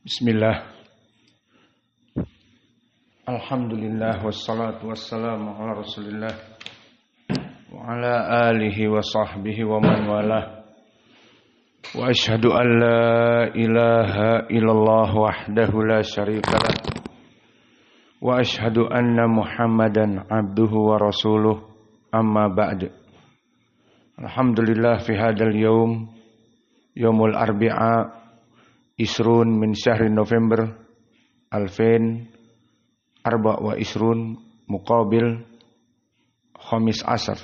Bismillah. Alhamdulillah wassalatu wassalamu ala Rasulillah wa ala alihi wa sahbihi wa man walah. Wa asyhadu an la ilaha illallah wahdahu la syarika lah. Wa asyhadu anna Muhammadan abduhu wa rasuluh. Amma ba'd. Alhamdulillah fi hadzal yaum yaumul arbi'a Isrun min syahri November Alfain Arba wa Isrun Muqabil Khamis Asar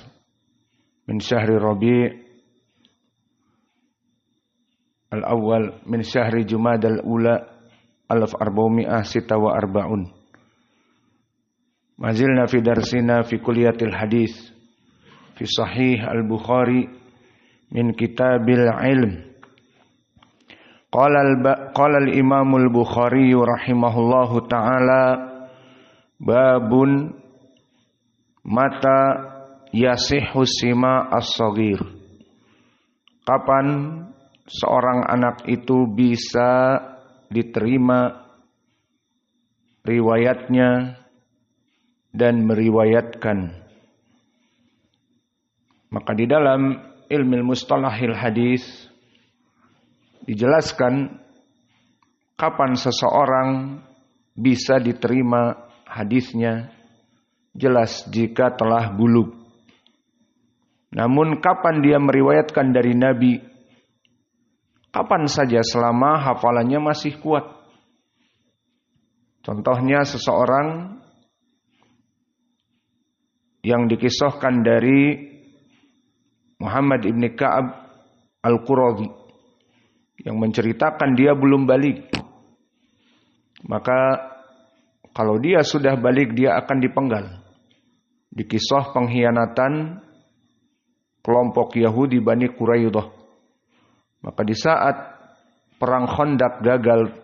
min syahri Rabi' Al-awwal min syahri Jumadal Ula 1446. Mazilna fi darsina fi kulliyatil hadis fi sahih al-Bukhari min kitabil ilm. Qala al-Imam al-Bukhari rahimahullahu ta'ala babun mata yasihhu sima as-saghir. Kapan seorang anak itu bisa diterima riwayatnya dan meriwayatkan. Maka di dalam ilmu mustalahil hadis dijelaskan kapan seseorang bisa diterima hadisnya, jelas jika telah bulug. Namun kapan dia meriwayatkan dari Nabi? Kapan saja selama hafalannya masih kuat. Contohnya seseorang yang dikisahkan dari Muhammad ibn Ka'ab al-Quradhi yang menceritakan dia belum balik. Maka kalau dia sudah balik dia akan dipenggal. Di kisah pengkhianatan kelompok Yahudi Bani Quraidah. Maka di saat perang Khandaq gagal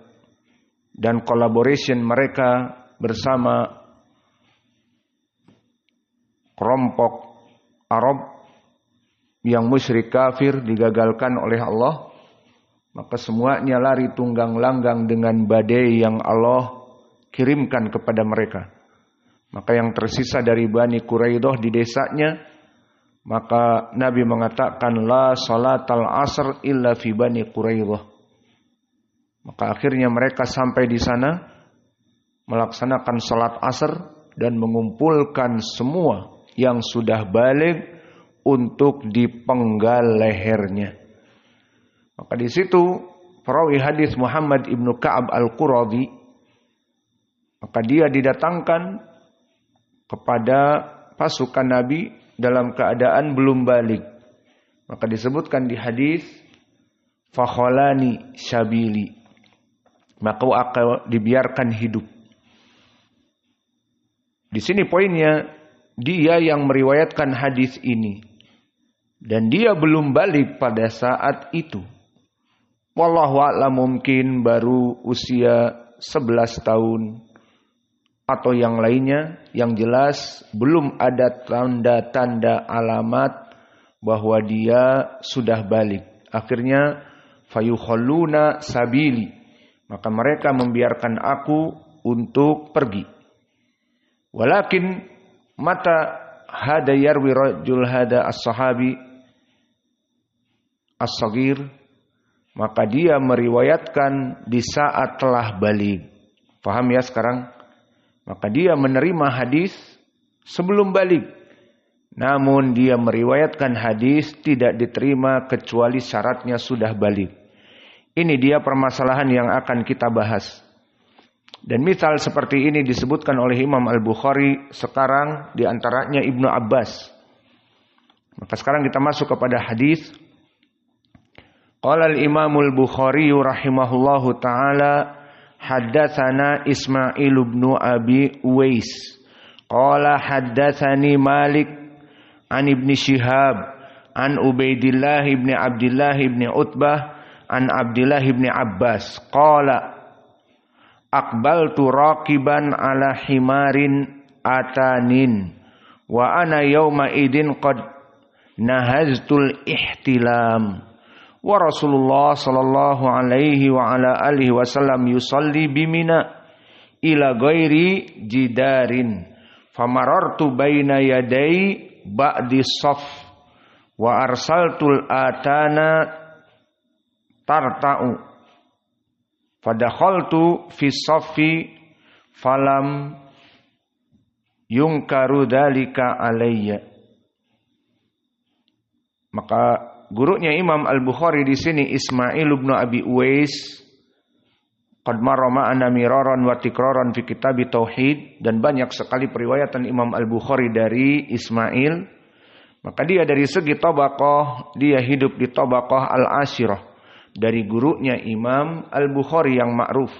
dan collaboration mereka bersama kelompok Arab yang musyrik kafir digagalkan oleh Allah, maka semuanya lari tunggang langgang dengan badai yang Allah kirimkan kepada mereka. Maka yang tersisa dari Bani Quraidah di desanya, maka Nabi mengatakan la salatal asr illa fi Bani Quraidah. Maka akhirnya mereka sampai di sana melaksanakan salat asar dan mengumpulkan semua yang sudah balik untuk dipenggal lehernya. Maka di situ perawi hadis Muhammad ibnu Ka'ab al-Quradhi, maka dia didatangkan kepada pasukan Nabi dalam keadaan belum balik. Maka disebutkan di hadis fakholani syabili, maka akan dibiarkan hidup. Di sini poinnya, dia yang meriwayatkan hadis ini dan dia belum balik pada saat itu. Wallahu a'lam, mungkin baru usia 11 tahun atau yang lainnya. Yang jelas belum ada tanda-tanda alamat bahwa dia sudah balik. Akhirnya fayukhalluna sabili, maka mereka membiarkan aku untuk pergi. Walakin mata hada yarwi rajul hada as-sahabi as-saghir, maka dia meriwayatkan di saat telah balik. Paham ya sekarang? Maka dia menerima hadis sebelum balik. Namun dia meriwayatkan hadis tidak diterima kecuali syaratnya sudah balik. Ini dia permasalahan yang akan kita bahas. Dan misal seperti ini disebutkan oleh Imam Al-Bukhari sekarang, di antaranya Ibnu Abbas. Maka sekarang kita masuk kepada hadis. Qala al-Imam al-Bukhari rahimahullahu ta'ala haddatsana Ismail ibn Abi Uwais qala haddatsani Malik an Ibn Shihab an Ubaidillah ibn Abdullah ibn Utbah an Abdullah ibn Abbas qala aqbaltu raqiban ala himarin atanin wa ana yawma idin qad nahaztul ihtilam wa Rasulullah sallallahu alaihi wa ala alihi wasallam yusalli bimina ila ghairi jidarin famarartu baina yaday ba'di shaf wa arsaltul atana tarta'u fadakhaltu fi shaffi falam yungkaru dzalika alayya. Maka gurunya Imam Al-Bukhari di sini Ismail bin Abi Uwais qad marra ma'ana miraran wa tikraran fi kitab tauhid, dan banyak sekali periwayatan Imam Al-Bukhari dari Ismail. Maka dia dari segi tabaqah dia hidup di tabaqah al-ashirah dari gurunya Imam Al-Bukhari yang ma'ruf.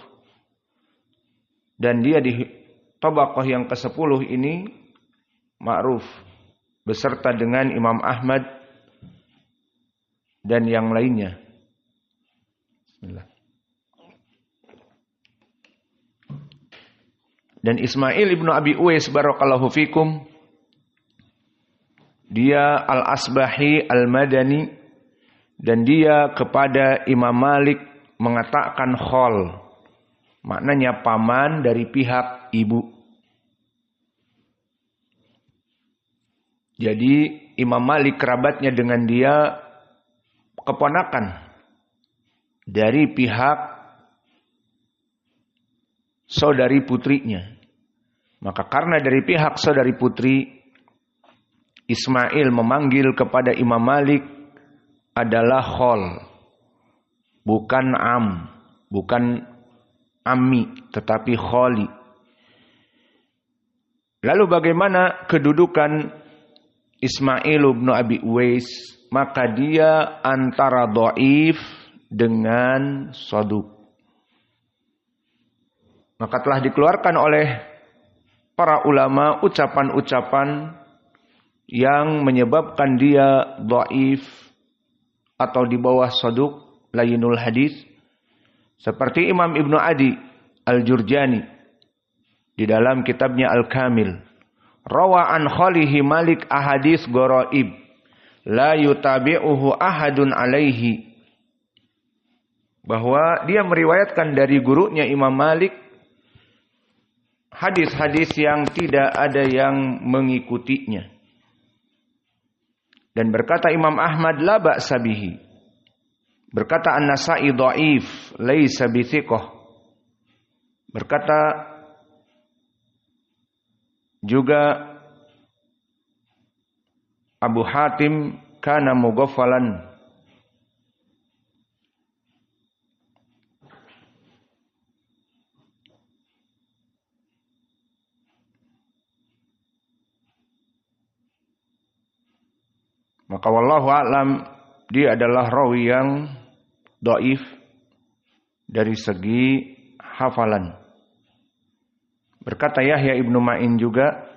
Dan dia di tabaqah yang ke-10 ini ma'ruf beserta dengan Imam Ahmad dan yang lainnya. Bismillah. Dan Ismail ibnu Abi Uwais barakallahu fikum, dia al-Asbahi al-Madani, dan dia kepada Imam Malik mengatakan khol, maknanya paman dari pihak ibu. Jadi Imam Malik kerabatnya dengan dia keponakan dari pihak saudari putrinya. Maka karena dari pihak saudari putri, Ismail memanggil kepada Imam Malik adalah khol, bukan bukan ammi, tetapi kholi. Lalu bagaimana kedudukan Ismail bin Abi Uwais? Maka dia antara dhaif dengan shaduk. Maka telah dikeluarkan oleh para ulama ucapan-ucapan yang menyebabkan dia dhaif atau di bawah shaduk, layinul hadis, seperti Imam Ibnu Adi Al-Jurjani di dalam kitabnya Al-Kamil, rawa an khalihi Malik ahadits gharaib la yutabi'uhu ahadun alaihi, bahwa dia meriwayatkan dari gurunya Imam Malik hadis-hadis yang tidak ada yang mengikutinya. Dan berkata Imam Ahmad la ba'sa bihi. Berkata An-Nasa'i dhaif laisa bithiqah. Berkata juga Abu Hatim kana mughaffalan. Maka wallahu a'lam, dia adalah rawi yang dhaif dari segi hafalan. Berkata Yahya ibnu Ma'in juga,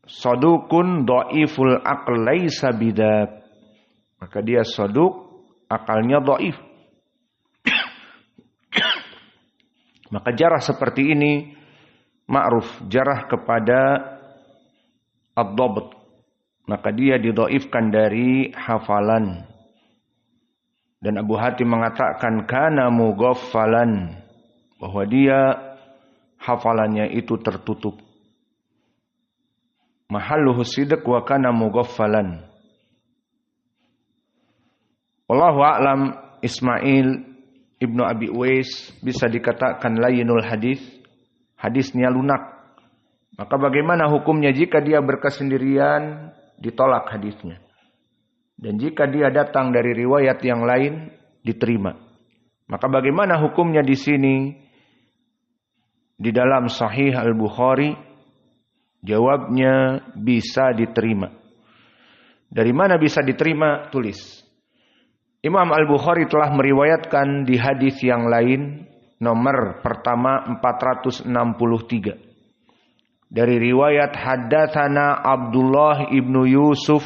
sadukun dhaiful aql laisa bidak. Maka dia saduk, akalnya dhaif. Maka jarah seperti ini ma'ruf, jarah kepada ad-dhabt. Maka dia didhaifkan dari hafalan. Dan Abu Hatim mengatakan kana mughaffalan, bahwa dia hafalannya itu tertutup. Mahalluhu sidq wa kana mughaffalan. Wallahu a'lam, Ismail ibnu Abi Uwais bisa dikatakan layinul hadis, hadisnya lunak. Maka bagaimana hukumnya jika dia berkesendirian? Ditolak hadisnya. Dan jika dia datang dari riwayat yang lain, diterima. Maka bagaimana hukumnya di sini? Di dalam Sahih Al-Bukhari, jawabnya bisa diterima. Dari mana bisa diterima? Tulis. Imam Al-Bukhari telah meriwayatkan di hadis yang lain, nomor pertama 463. Dari riwayat haddatsana Abdullah ibnu Yusuf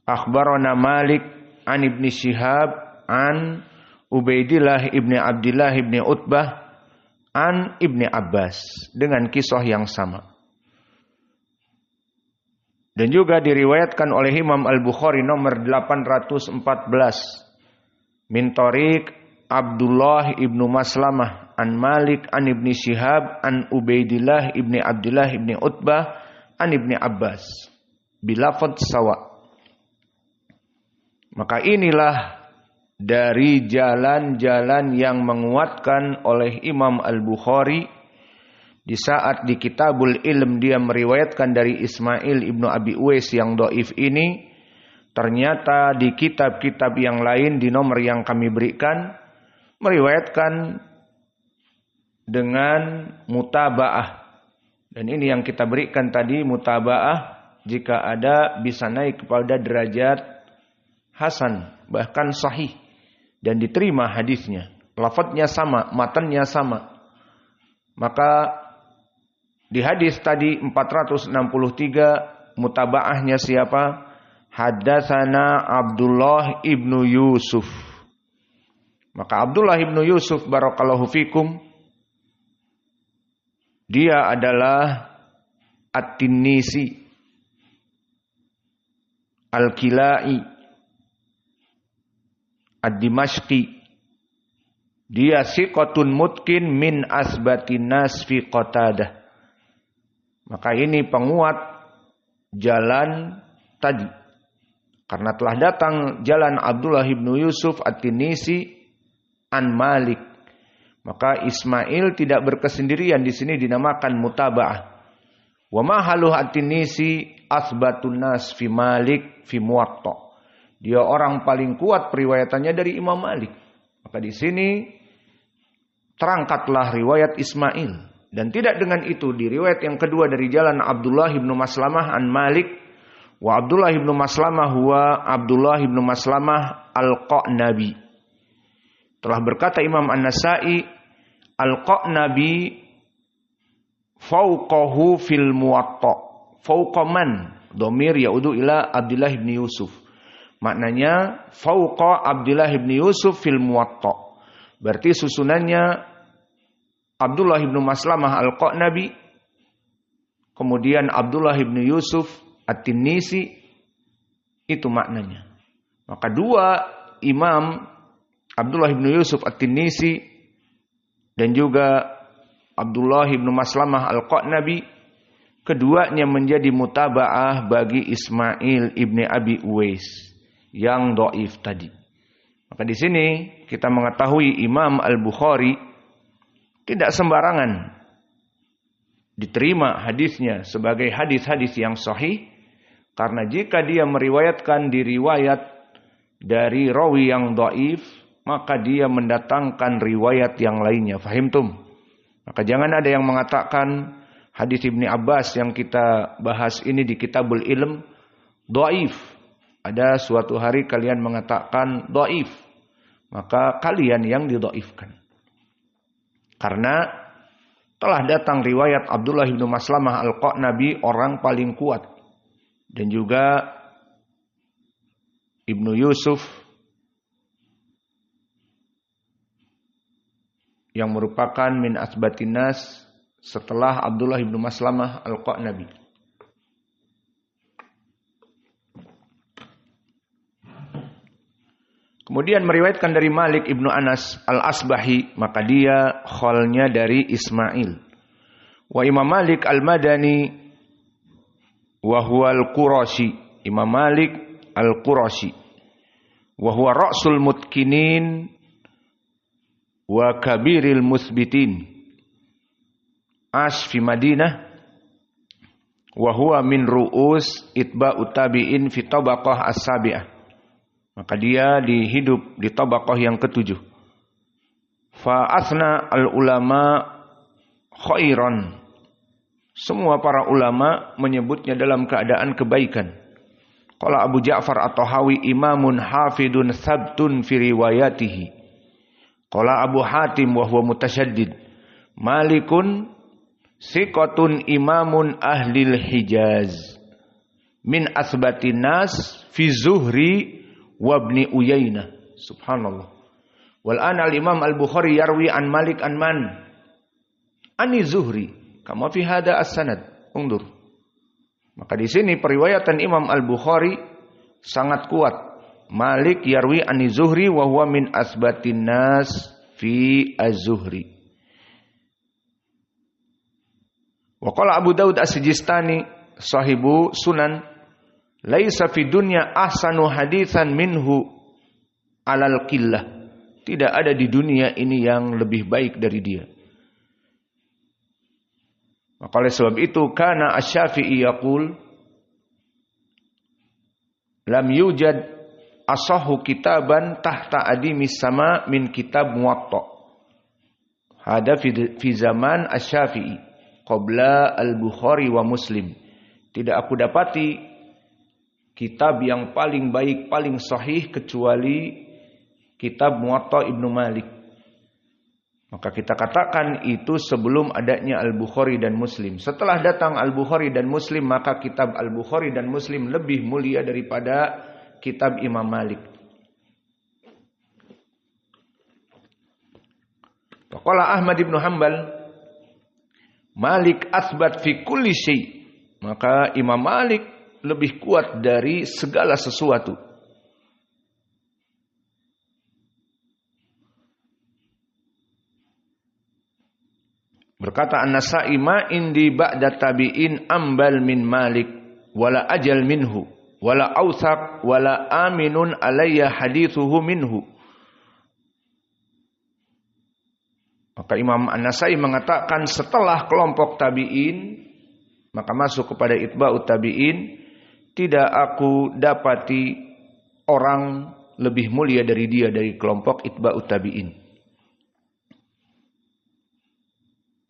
akhbarana Malik an Ibni Syihab an Ubaidillah ibni Abdillah ibni Utbah an Ibni Abbas, dengan kisah yang sama. Dan juga diriwayatkan oleh Imam Al-Bukhari nomor 814 min tariq Abdullah ibnu Maslamah an Malik an Ibni Syihab an Ubaidillah ibni Abdullah ibni Utbah an Ibni Abbas bilafadz sawa. Maka inilah dari jalan-jalan yang menguatkan oleh Imam Al-Bukhari. Di saat di Kitabul Ilm dia meriwayatkan dari Ismail ibnu Abi Uwais yang dhaif ini, ternyata di kitab-kitab yang lain di nomor yang kami berikan meriwayatkan dengan mutaba'ah. Dan ini yang kita berikan tadi, mutaba'ah jika ada bisa naik kepada derajat hasan, bahkan sahih, dan diterima hadisnya. Lafadznya sama, matannya sama. Maka di hadis tadi 463 mutaba'ahnya siapa? Haddatsana Abdullah ibnu Yusuf. Maka Abdullah ibnu Yusuf barakallahu fikum, dia adalah At-Tinnisi Al-Kilai Ad-Dimashqi. Dia siqatun mutkin min asbatin nas fi Qatadah. Maka ini penguat jalan tadi. Karena telah datang jalan Abdullah ibnu Yusuf At-Tinnisi an Malik. Maka Ismail tidak berkesendirian, di sini dinamakan mutaba'ah. Wa mahaluh At-Tinnisi asbatun nas fi Malik fi Muwatta. Dia orang paling kuat periwayatannya dari Imam Malik. Maka di sini terangkatlah riwayat Ismail. Dan tidak dengan itu, di riwayat yang kedua dari jalan Abdullah ibnu Maslamah an Malik, wa Abdullah ibnu Maslamah huwa Abdullah ibnu Maslamah al-Qa'nabi. Telah berkata Imam An-Nasai, al-Qa'nabi fauqahu fil Muwatta. Fauqa man? Dhamir yaudu ila Abdullah ibn Yusuf. Maknanya fauqa Abdullah ibn Yusuf fil Muwatta. Berarti susunannya Abdullah ibnu Maslamah al-Qa'nabi, kemudian Abdullah ibnu Yusuf At-Tinnisi, itu maknanya. Maka dua imam, Abdullah ibnu Yusuf At-Tinnisi dan juga Abdullah ibnu Maslamah al-Qa'nabi, keduanya menjadi mutaba'ah bagi Ismail ibni Abi Uwais yang dhaif tadi. Maka di sini kita mengetahui Imam Al-Bukhari tidak sembarangan diterima hadisnya sebagai hadis-hadis yang sahih, karena jika dia meriwayatkan di riwayat dari rawi yang dhaif, maka dia mendatangkan riwayat yang lainnya. Fahimtum? Maka jangan ada yang mengatakan hadis Ibni Abbas yang kita bahas ini di Kitabul Ilm dhaif. Ada suatu hari kalian mengatakan dhaif, maka kalian yang didhaifkan. Karena telah datang riwayat Abdullah ibnu Maslamah al-Qa'nabi, orang paling kuat. Dan juga Ibnu Yusuf yang merupakan min asbatin nas setelah Abdullah ibnu Maslamah al-Qa'nabi. Kemudian meriwayatkan dari Malik ibnu Anas al-Asbahi, maka dia kholnya dari Ismail. Wa Imam Malik al-Madani wa huwa al-Qurashi. Imam Malik al-Qurashi. Wa huwa ra'sul mutkinin wa kabiril musbitin. Ash fi Madinah. Wa huwa min ru'us itba'ut tabi'in fi tabaqah as-sabi'ah. Maka dia dihidup di tabaqah yang ketujuh. Fa asna al-ulama khairan. Semua para ulama menyebutnya dalam keadaan kebaikan. Qala Abu Ja'far at-Tahawi imamun hafidun sabtun fi riwayatihi. Qala Abu Hatim wa huwa mutasyaddid. Malikun siqatun imamun ahlil Hijaz. Min asbatin nas fi Zuhri wabni Uyainah. Subhanallah. Wal an al-Imam Al-Bukhari yarwi an Malik an man? Ani Zuhri. Kama fi hada as-sanad. Undur. Maka di sini periwayatan Imam Al-Bukhari sangat kuat. Malik yarwi ani Zuhri wa huwa min asbatin nas fi az-Zuhri. Wa qala Abu Daud As-Sijistani sahibu Sunan, laisa fi dunya ahsanu haditsan minhu alal qillah. Tidak ada di dunia ini yang lebih baik dari dia. Maka oleh sebab itu kana Asy-Syafi'i yaqul lam yujad asahhu kitaban tahta adimis sama min kitab Muwatta. Hada fi zaman Asy-Syafi'i qabla Al-Bukhari wa Muslim. Tidak aku dapati kitab yang paling baik, paling sahih kecuali kitab Muwatta Ibnu Malik. Maka kita katakan itu sebelum adanya Al-Bukhari dan Muslim. Setelah datang Al-Bukhari dan Muslim, maka kitab Al-Bukhari dan Muslim lebih mulia daripada kitab Imam Malik. Qala Ahmad ibn Hanbal, Malik asbat fi kulli syai'. Maka Imam Malik lebih kuat dari segala sesuatu. Berkata An-Nasa'i, ma indi ba'da tabi'in ambal min Malik wala ajal minhu wala awthaq wala aminun alayya hadithuhu minhu. Maka Imam An-Nasa'i mengatakan setelah kelompok tabi'in, maka masuk kepada itba'ut tabi'in, tidak aku dapati orang lebih mulia dari dia dari kelompok itba'ut tabi'in.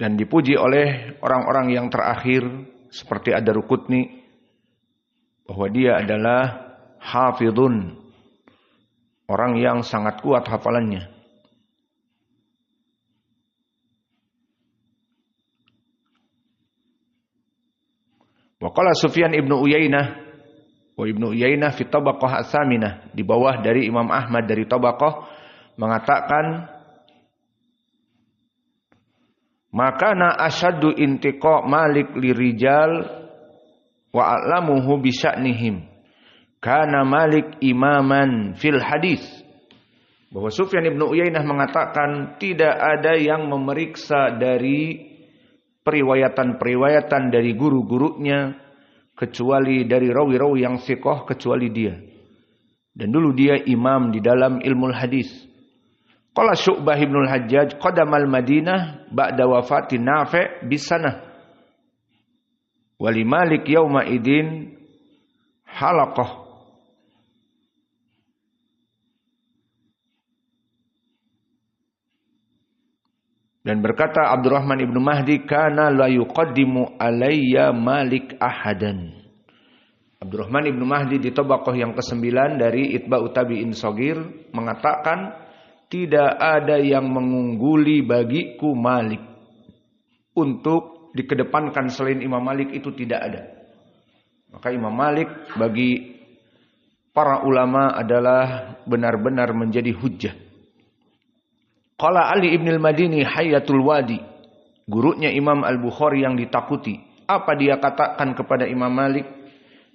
Dan dipuji oleh orang-orang yang terakhir seperti Ad-Darqutni bahwa dia adalah hafidhun, orang yang sangat kuat hafalannya. Wa qala Sufyan ibnu Uyainah wa ibnu Uyainah fi tabaqah ats-tsaminah, di bawah dari Imam Ahmad dari tabaqah, mengatakan makana asyaddu intiqa Malik lirijal wa a'lamuhu bi sya'nihim. Kana Malik imaman fil hadis. Bahwa Sufyan ibn Uyainah mengatakan tidak ada yang memeriksa dari periwayatan-periwayatan dari guru-gurunya kecuali dari rawi-rawi yang thiqah kecuali dia. Dan dulu dia imam di dalam ilmu hadis. Qala Syu'bah ibn al-Hajjaj qadamal Madinah ba'da wafati Nafi' bisanah. Wali Malik yauma idin halaqah. Dan berkata Abdurrahman ibn Mahdi, kana la yuqaddimu alayya Malik ahadan. Abdurrahman ibn Mahdi di tabaqah yang ke-9 dari Itba'ut Tabi'in Shagir mengatakan tidak ada yang mengungguli bagiku Malik. Untuk dikedepankan selain Imam Malik itu tidak ada. Maka Imam Malik bagi para ulama adalah benar-benar menjadi hujjah. Qala Ali ibn al-Madini Hayatul Wadi, gurunya Imam Al-Bukhari yang ditakuti. Apa dia katakan kepada Imam Malik?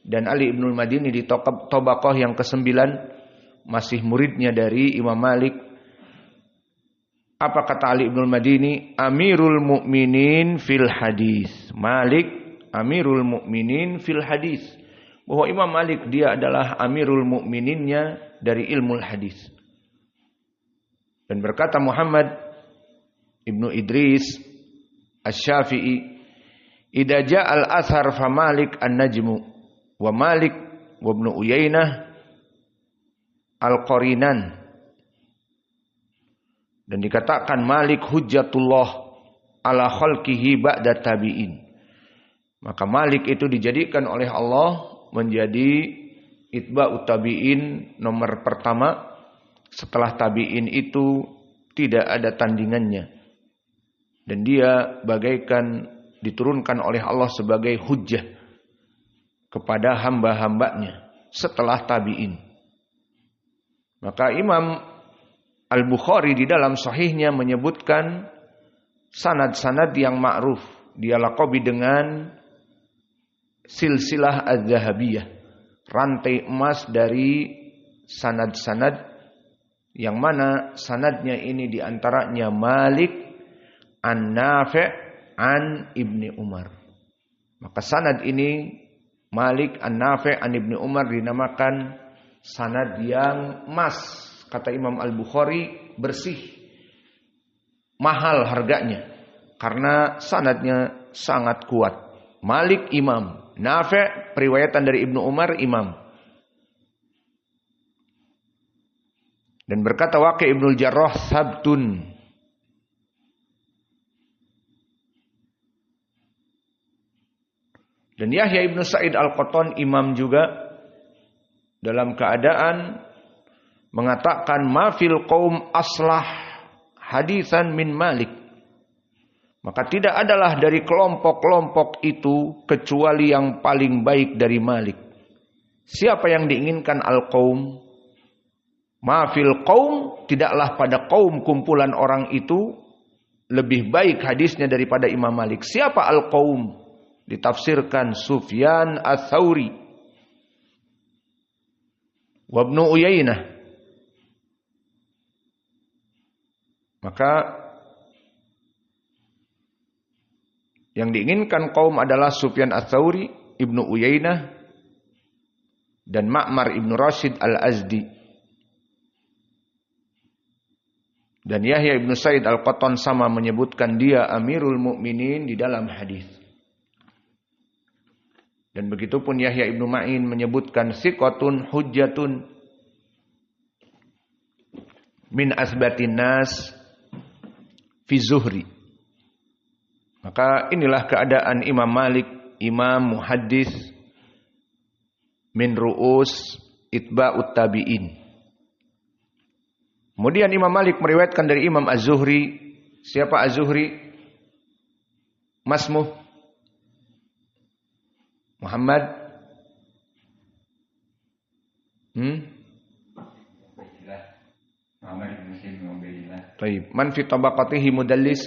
Dan Ali ibn al-Madini di tabaqah yang ke-9 masih muridnya dari Imam Malik. Apa kata Ali ibn al-Madini? Amirul mu'minin fil hadis. Malik amirul mu'minin fil hadis. Bahwa Imam Malik dia adalah amirul mu'mininnya dari ilmu hadis. Dan berkata Muhammad ibnu Idris Asy-Syafi'i, idza ja'al athar fa Malik an-najmu wa Malik wa ibnu Uyainah al-qarinan. Dan dikatakan Malik hujjatullah ala khalqihi ba'da tabi'in. Maka Malik itu dijadikan oleh Allah menjadi itba'ut tabi'in nomor pertama. Setelah tabi'in itu tidak ada tandingannya. Dan dia bagaikan diturunkan oleh Allah sebagai hujjah kepada hamba-hambanya setelah tabi'in. Maka Imam Al-Bukhari di dalam sahihnya menyebutkan sanad-sanad yang ma'ruf. Dia laqabi dengan silsilah az-zahabiyah, rantai emas dari sanad-sanad yang mana sanadnya ini diantaranya Malik an Nafi' an Ibni Umar. Maka sanad ini Malik an Nafi' an Ibni Umar dinamakan sanad yang emas. Kata Imam Al-Bukhari, bersih, mahal harganya karena sanadnya sangat kuat. Malik imam, Nafi' periwayatan dari Ibnu Umar imam. Dan berkata Waqi' Ibnul Jarrah sabtun. Dan Yahya Ibnu Sa'id Al-Qattan imam juga dalam keadaan mengatakan ma fil qaum aslah hadisan min Malik. Maka tidak adalah dari kelompok-kelompok itu kecuali yang paling baik dari Malik. Siapa yang diinginkan al-qaum? Ma fil qaum, tidaklah pada kaum kumpulan orang itu lebih baik hadisnya daripada Imam Malik. Siapa al-qaum? Ditafsirkan Sufyan ats-Tsauri wa Ibnu Uyainah. Maka yang diinginkan kaum adalah Sufyan ats-Tsauri, Ibnu Uyainah, dan Ma'mar Ibnu Rashid Al-Azdi. Dan Yahya Ibnu Sa'id Al-Qattan sama menyebutkan dia Amirul Mukminin di dalam hadis. Dan begitupun Yahya Ibnu Ma'in menyebutkan thiqatun hujjatun min asbatin nas fi Zuhri. Maka inilah keadaan Imam Malik, imam muhaddis min ru'us itba'ut tabi'in. Kemudian Imam Malik meriwayatkan dari Imam Az-Zuhri. Siapa Az-Zuhri? Masmuh Muhammad Muhammad ibn Muslim bin Ubaidillah. Baik, man fi tabaqatihi mudallis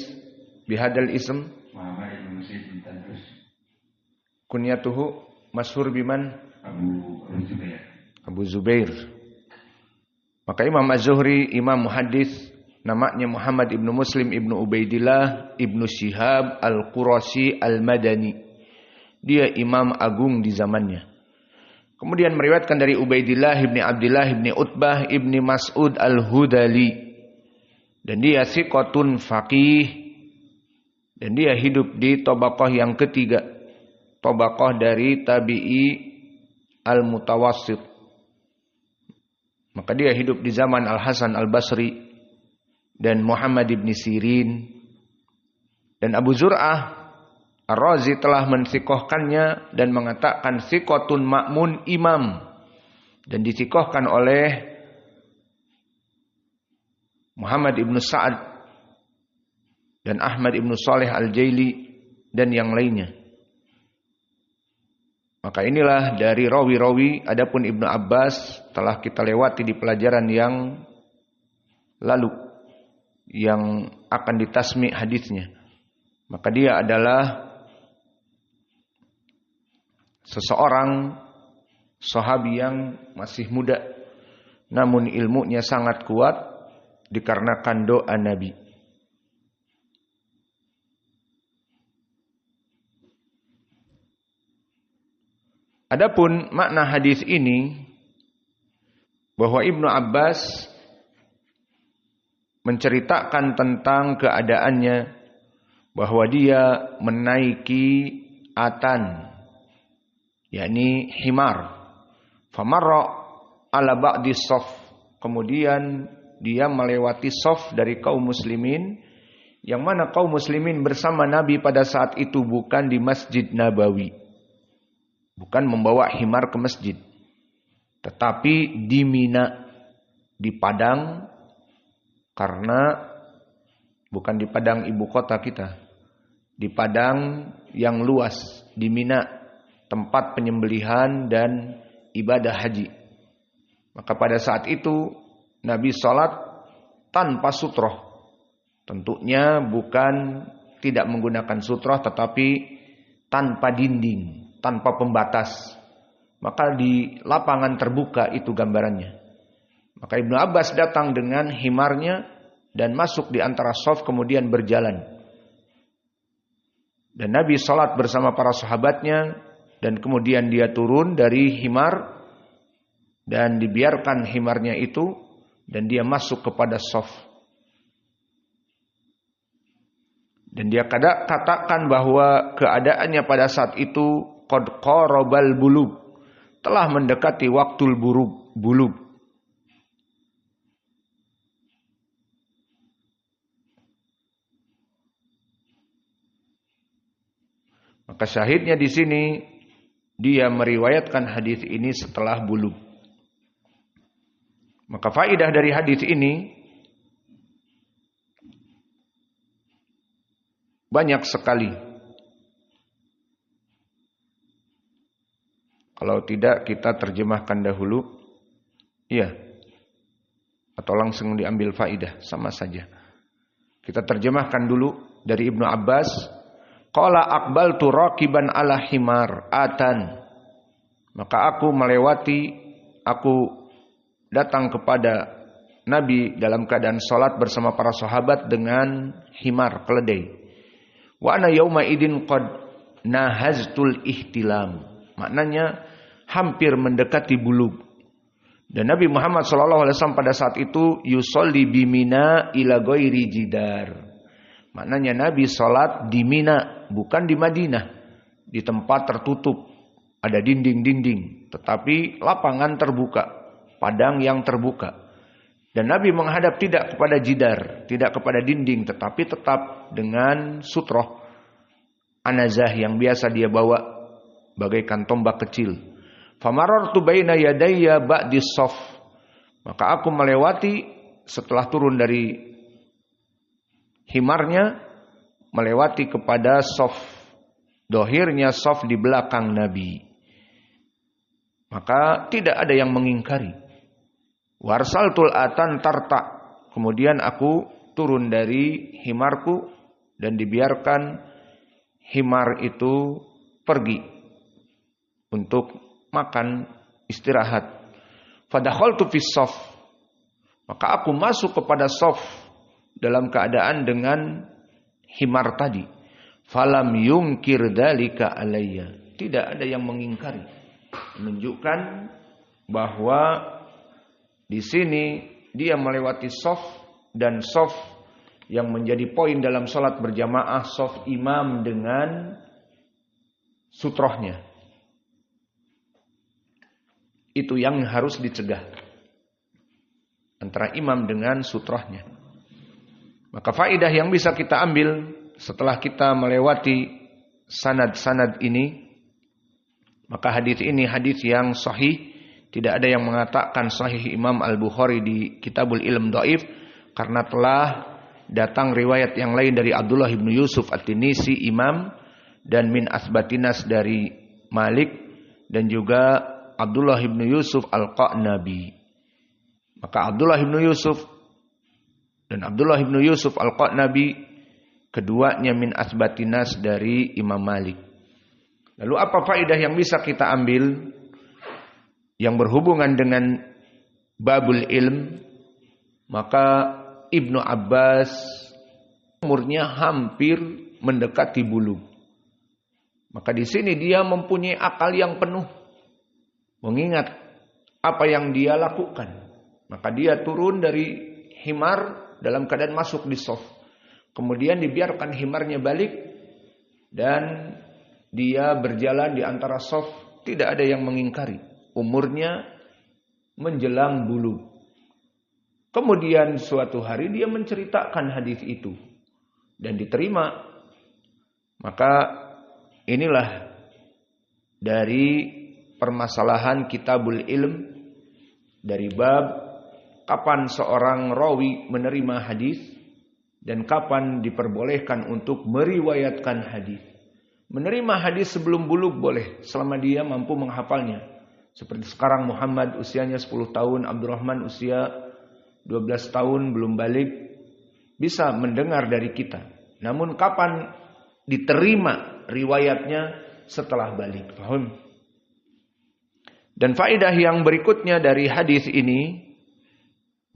bihadal ism? Muhammad ibn Muslim bin Tadrus. Kunyatuhu masyhur biman? Zubair. Abu Zubair. Maka Imam Az-Zuhri, imam muhaddis, namanya Muhammad ibnu Muslim ibnu Ubaidillah ibnu Syihab Al-Qurashi Al-Madani. Dia imam agung di zamannya. Kemudian meriwayatkan dari Ubaidillah ibni Abdillah ibni Utbah ibni Mas'ud Al-Hudali. Dan dia thiqatun faqih. Dan dia hidup di tabaqah yang ketiga. Tabaqah dari tabi'i al-mutawassit. Maka dia hidup di zaman Al-Hasan Al-Basri dan Muhammad ibn Sirin. Dan Abu Zur'ah Ar-Razi telah mensikohkannya dan mengatakan thiqatun ma'mun imam. Dan disikohkan oleh Muhammad ibn Sa'ad dan Ahmad ibn Saleh Al-Jaili dan yang lainnya. Maka inilah dari rawi-rawi. Adapun Ibnu Abbas telah kita lewati di pelajaran yang lalu, yang akan ditasmi hadisnya. Maka dia adalah seseorang sahabi yang masih muda, namun ilmunya sangat kuat dikarenakan doa Nabi. Adapun makna hadis ini bahwa Ibnu Abbas menceritakan tentang keadaannya bahwa dia menaiki atan, yakni himar, famarra ala ba'di shaf, kemudian dia melewati shaf dari kaum muslimin, yang mana kaum muslimin bersama Nabi pada saat itu bukan di Masjid Nabawi, bukan membawa himar ke masjid, tetapi di Mina, di Padang, karena bukan di Padang ibu kota kita, di Padang yang luas, di Mina, tempat penyembelihan dan ibadah haji. Maka pada saat itu Nabi sholat tanpa sutroh. Tentunya bukan tidak menggunakan sutroh, tetapi tanpa dinding. tanpa pembatas. Maka di lapangan terbuka itu gambarannya. Maka Ibnu Abbas datang dengan himarnya dan masuk di antara shaf kemudian berjalan. Dan Nabi sholat bersama para sahabatnya dan kemudian dia turun dari himar dan dibiarkan himarnya itu dan dia masuk kepada shaf. Dan dia katakan bahwa keadaannya pada saat itu qad qarabal bulug, telah mendekati waktul bulug. Maka syahidnya di sini dia meriwayatkan hadis ini setelah bulug. Maka faidah dari hadis ini banyak sekali. Kalau tidak kita terjemahkan dahulu, iya, atau langsung diambil faidah, sama saja. Kita terjemahkan dulu dari Ibnu Abbas. Qala aqbaltu raqiban ala himar atan. Maka aku datang kepada Nabi dalam keadaan salat bersama para sahabat dengan himar, keledai. Wa ana yauma idin qad nahaztul ihtilam. Maknanya hampir mendekati bulug. Dan Nabi Muhammad SAW pada saat itu yusolli bimina ila ghairi jidar. Maknanya Nabi sholat di Mina, bukan di Madinah. Di tempat tertutup, ada dinding-dinding. Tetapi lapangan terbuka, padang yang terbuka. Dan Nabi menghadap tidak kepada jidar, tidak kepada dinding. Tetapi tetap dengan sutroh, anazah yang biasa dia bawa, bagaikan tombak kecil. Famarartu baina yadayya ba'dis shaf. Maka aku melewati setelah turun dari himarnya, melewati kepada shaf, dohirnya shaf di belakang Nabi. Maka tidak ada yang mengingkari. Warsaltul atan tarta. Kemudian aku turun dari himarku dan dibiarkan himar itu pergi untuk makan, istirahat. Fadakhaltu fis shaf. Maka aku masuk kepada shaf dalam keadaan dengan himar tadi. Falam yungkir dalika alayya. Tidak ada yang mengingkari. Menunjukkan bahwa di sini dia melewati shaf, dan shaf yang menjadi poin dalam salat berjamaah, shaf imam dengan sutrohnya. Itu yang harus dicegah. Antara imam dengan sutrohnya. Maka faidah yang bisa kita ambil setelah kita melewati sanad-sanad ini, maka hadis ini hadis yang sahih. Tidak ada yang mengatakan sahih Imam Al-Bukhari di Kitabul Ilm dhaif, karena telah datang riwayat yang lain dari Abdullah bin Yusuf At-Tinisi imam, dan min asbatinas dari Malik, dan juga Abdullah bin Yusuf Al-Qa'nabi. Maka Abdullah bin Yusuf dan Abdullah bin Yusuf Al-Qa'nabi keduanya min asbatinas dari Imam Malik. Lalu apa faedah yang bisa kita ambil yang berhubungan dengan babul ilm? Maka Ibnu Abbas umurnya hampir mendekati bulug. Maka di sini dia mempunyai akal yang penuh, mengingat apa yang dia lakukan. Maka dia turun dari himar dalam keadaan masuk di shaf. Kemudian dibiarkan himarnya balik dan dia berjalan di antara shaf. Tidak ada yang mengingkari. Umurnya menjelang bulug. Kemudian suatu hari dia menceritakan hadis itu dan diterima. Maka inilah dari permasalahan Kitabul Ilm, dari bab kapan seorang rawi menerima hadis dan kapan diperbolehkan untuk meriwayatkan hadis. Menerima hadis sebelum bulug boleh selama dia mampu menghafalnya. Seperti sekarang Muhammad usianya 10 tahun, Abdurrahman usia 12 tahun belum balik, bisa mendengar dari kita. Namun kapan diterima riwayatnya setelah balik. Paham? Dan faedah yang berikutnya dari hadis ini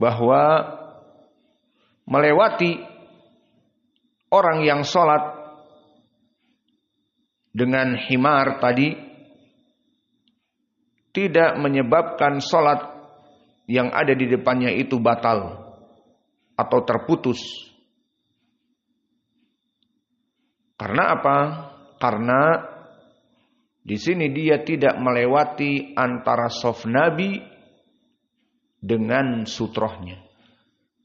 bahwa melewati orang yang sholat dengan himar tadi tidak menyebabkan sholat yang ada di depannya itu batal atau terputus. Karena apa? Karena di sini dia tidak melewati antara shaf Nabi dengan sutrohnya.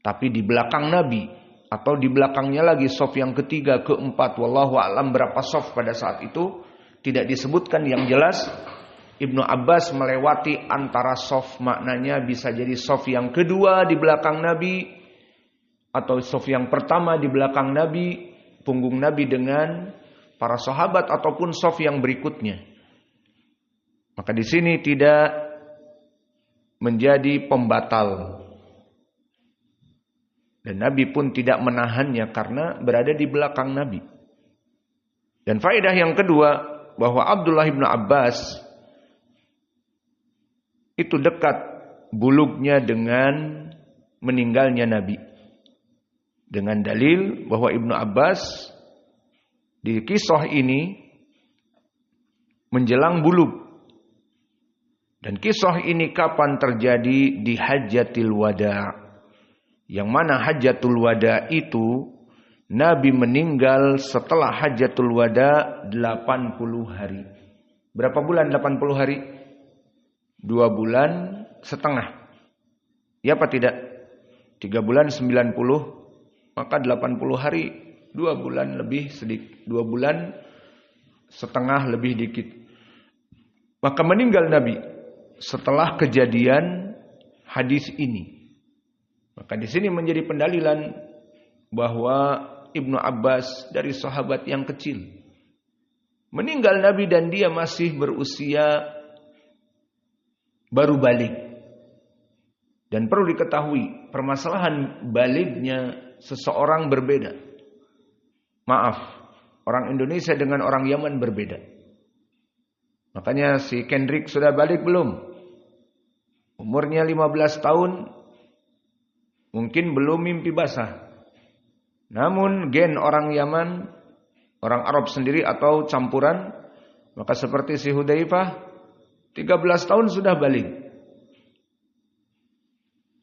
Tapi di belakang Nabi atau di belakangnya lagi shaf yang ketiga, keempat, wallahu a'lam berapa shaf pada saat itu tidak disebutkan. Yang jelas Ibnu Abbas melewati antara shaf, maknanya bisa jadi shaf yang kedua di belakang Nabi atau shaf yang pertama di belakang Nabi, punggung Nabi dengan para sahabat, ataupun shaf yang berikutnya. Maka di sini tidak menjadi pembatal. Dan Nabi pun tidak menahannya karena berada di belakang Nabi. Dan faedah yang kedua, bahwa Abdullah bin Abbas itu dekat bulugnya dengan meninggalnya Nabi. Dengan dalil bahwa Ibnu Abbas di kisah ini menjelang bulug. Dan kisah ini kapan terjadi? Di Hajjatul Wada'. Yang mana Hajjatul Wada' itu Nabi meninggal setelah Hajjatul Wada' 80 hari. Berapa bulan 80 hari? 2 bulan setengah. Ya apa tidak? 3 bulan 90, maka 80 hari, 2 bulan lebih sedikit, 2 bulan setengah lebih dikit. Maka meninggal Nabi setelah kejadian hadis ini. Maka di sini menjadi pendalilan bahwa Ibnu Abbas dari sahabat yang kecil. Meninggal Nabi dan dia masih berusia baru balik. Dan perlu diketahui, permasalahan baliknya seseorang berbeda. Maaf, orang Indonesia dengan orang Yaman berbeda. Makanya si Kendrick sudah balik belum? Umurnya 15 tahun, mungkin belum mimpi basah. Namun gen orang Yaman, orang Arab sendiri atau campuran, maka seperti si Hudzaifah, 13 tahun sudah balik.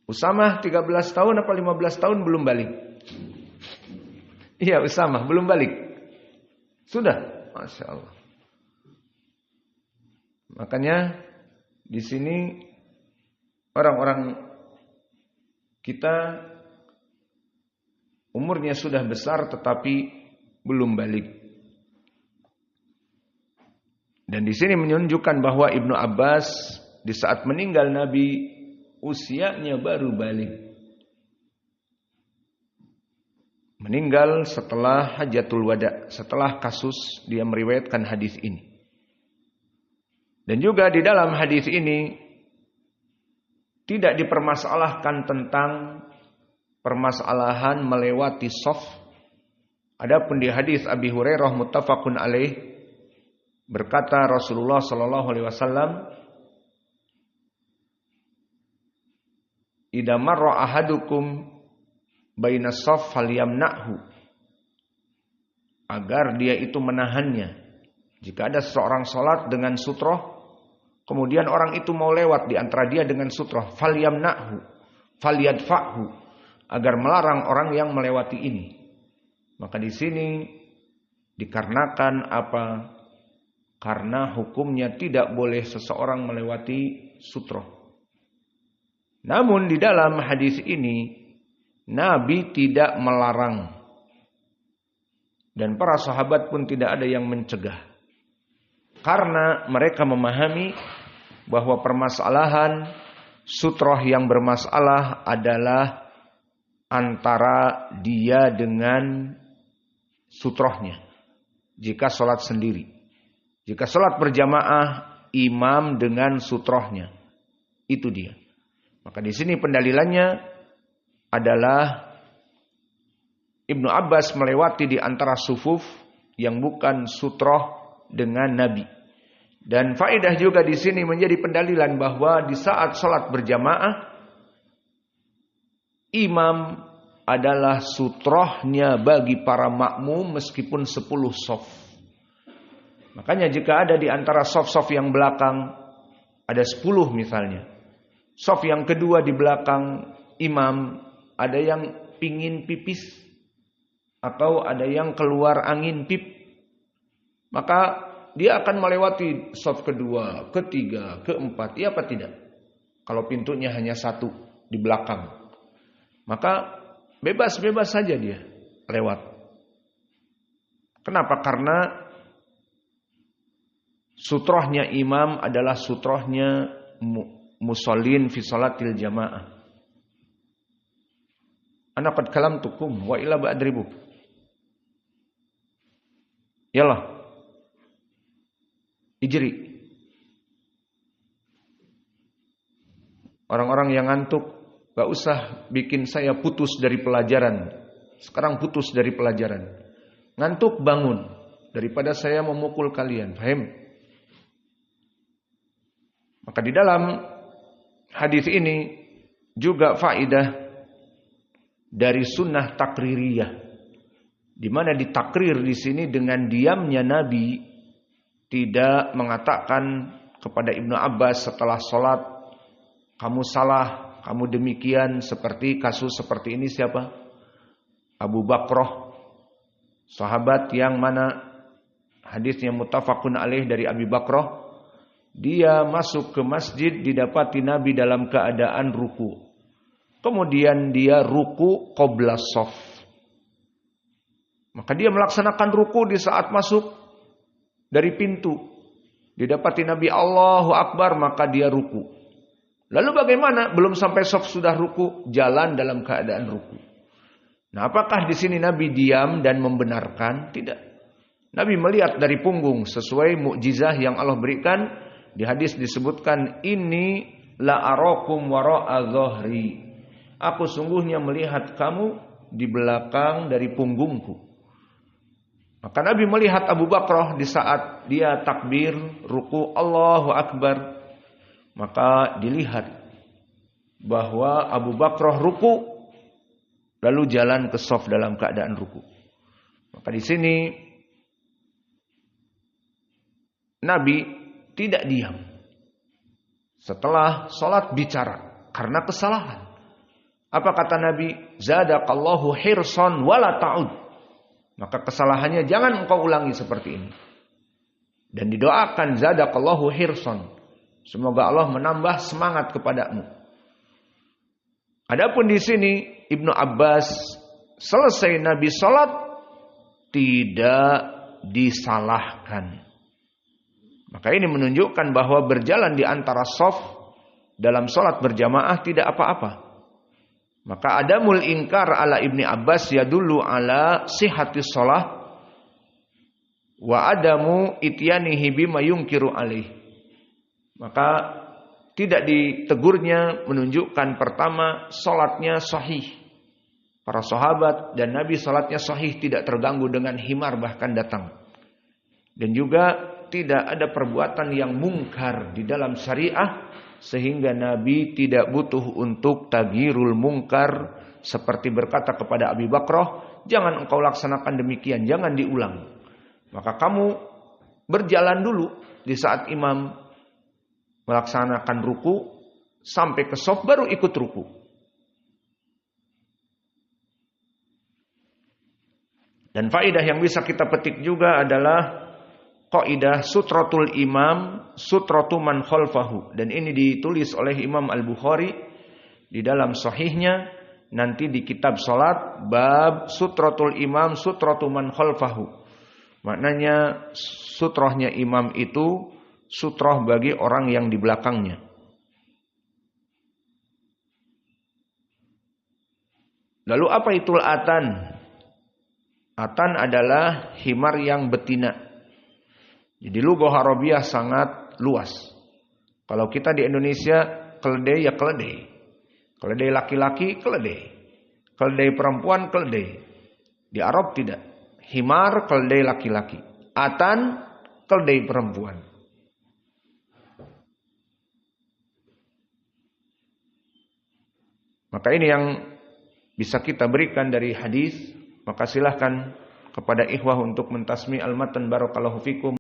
Usamah 13 tahun apa 15 tahun belum balik? Iya, Usamah belum balik. Sudah, Masya Allah. Makanya di sini orang-orang kita umurnya sudah besar tetapi belum balik. Dan di sini menunjukkan bahwa Ibnu Abbas di saat meninggal Nabi usianya baru balik. Meninggal setelah Hajjatul Wada', setelah kasus dia meriwayatkan hadis ini. Dan juga di dalam hadis ini tidak dipermasalahkan tentang permasalahan melewati shaf. Adapun di hadis Abi Hurairah muttafaqun alaih berkata Rasulullah sallallahu alaihi wasallam, "Idza marra ahadukum baina shaf falyamna'hu." Agar dia itu menahannya. Jika ada seorang salat dengan sutroh, kemudian orang itu mau lewat di antara dia dengan sutroh, falyamna'hu, falyadfa'hu, agar melarang orang yang melewati ini. Maka di sini dikarenakan apa? Karena hukumnya tidak boleh seseorang melewati sutroh. Namun di dalam hadis ini Nabi tidak melarang dan para sahabat pun tidak ada yang mencegah. Karena mereka memahami bahwa permasalahan sutroh yang bermasalah adalah antara dia dengan sutrohnya. Jika sholat sendiri. Jika sholat berjamaah, imam dengan sutrohnya. Itu dia. Maka di sini pendalilannya adalah Ibnu Abbas melewati di antara sufuf yang bukan sutroh dengan Nabi. Dan faedah juga di sini menjadi pendalilan bahwa di saat sholat berjamaah, imam adalah sutrohnya bagi para makmum meskipun 10 shaf. Makanya jika ada di antara shaf-shaf yang belakang, ada 10 misalnya. Shaf yang kedua di belakang imam, ada yang pingin pipis, atau ada yang keluar angin pip, maka dia akan melewati shaf kedua, ketiga, keempat, iya apa tidak? Kalau pintunya hanya satu di belakang, maka bebas-bebas saja dia lewat. Kenapa? Karena sutrohnya imam adalah sutrohnya musallin fi salatil jamaah. Ana qad kalamtukum wa ila ba'dribu. Yalah. Ijri. Orang-orang yang ngantuk, gak usah bikin saya putus dari pelajaran. Sekarang putus dari pelajaran. Ngantuk bangun. Daripada saya memukul kalian. Paham? Maka di dalam hadis ini juga faedah dari sunnah takririyah. Di mana ditakrir di sini dengan diamnya Nabi, tidak mengatakan kepada Ibnu Abbas setelah sholat, kamu salah, kamu demikian, seperti kasus seperti ini siapa? Abu Bakrah, sahabat yang mana hadisnya muttafaqun alaih dari Abi Bakrah. Dia masuk ke masjid, didapati Nabi dalam keadaan ruku. Kemudian dia ruku qabla shaf. Maka dia melaksanakan ruku di saat masuk dari pintu. Didapati Nabi Allahu Akbar, maka dia ruku. Lalu bagaimana? Belum sampai shaf sudah ruku, jalan dalam keadaan ruku. Nah, apakah di sini Nabi diam dan membenarkan? Tidak. Nabi melihat dari punggung sesuai mukjizah yang Allah berikan. Di hadis disebutkan, ini la arakum wara'a dhahri. Aku sungguhnya melihat kamu di belakang dari punggungku. Maka Nabi melihat Abu Bakrah di saat dia takbir, ruku, Allahu Akbar. Maka dilihat bahwa Abu Bakrah ruku, lalu jalan ke shaf dalam keadaan ruku. Maka di sini Nabi tidak diam. Setelah sholat bicara karena kesalahan. Apa kata Nabi? Zadaqallahu hirsan wala ta'ud. Maka kesalahannya jangan engkau ulangi seperti ini. Dan didoakan zadaqallahu hirsan. Semoga Allah menambah semangat kepadamu. Adapun di sini Ibnu Abbas selesai Nabi sholat tidak disalahkan. Maka ini menunjukkan bahwa berjalan di antara shaf dalam sholat berjamaah tidak apa-apa. Maka adamul ingkar ala Ibni Abbas yadullu ala sihhatis sholah wa adamu ityanihi bima yungkiru alaih. Maka tidak ditegurnya menunjukkan pertama sholatnya sahih. Para sahabat dan Nabi sholatnya sahih, tidak terganggu dengan himar bahkan datang. Dan juga tidak ada perbuatan yang mungkar di dalam syariah sehingga Nabi tidak butuh untuk taghyirul mungkar seperti berkata kepada Abi Bakrah, jangan engkau laksanakan demikian, jangan diulang. Maka kamu berjalan dulu di saat imam melaksanakan ruku sampai ke shaf baru ikut ruku. Dan faedah yang bisa kita petik juga adalah kaidah sutratul imam, sutratu man khalfahu. Dan ini ditulis oleh Imam Al-Bukhari di dalam sahihnya. Nanti di kitab salat, bab sutratul imam, sutratu man khalfahu. Maknanya sutrohnya imam itu sutroh bagi orang yang di belakangnya. Lalu apa itu atan? Atan adalah himar yang betina. Jadi lugah Arabiah sangat luas. Kalau kita di Indonesia, keledai ya keledai. Keledai laki-laki, keledai. Keledai perempuan, keledai. Di Arab tidak. Himar, keledai laki-laki. Atan, keledai perempuan. Maka ini yang bisa kita berikan dari hadis. Maka silahkan kepada ikhwah untuk mentasmi al-matan barakallahu fikum.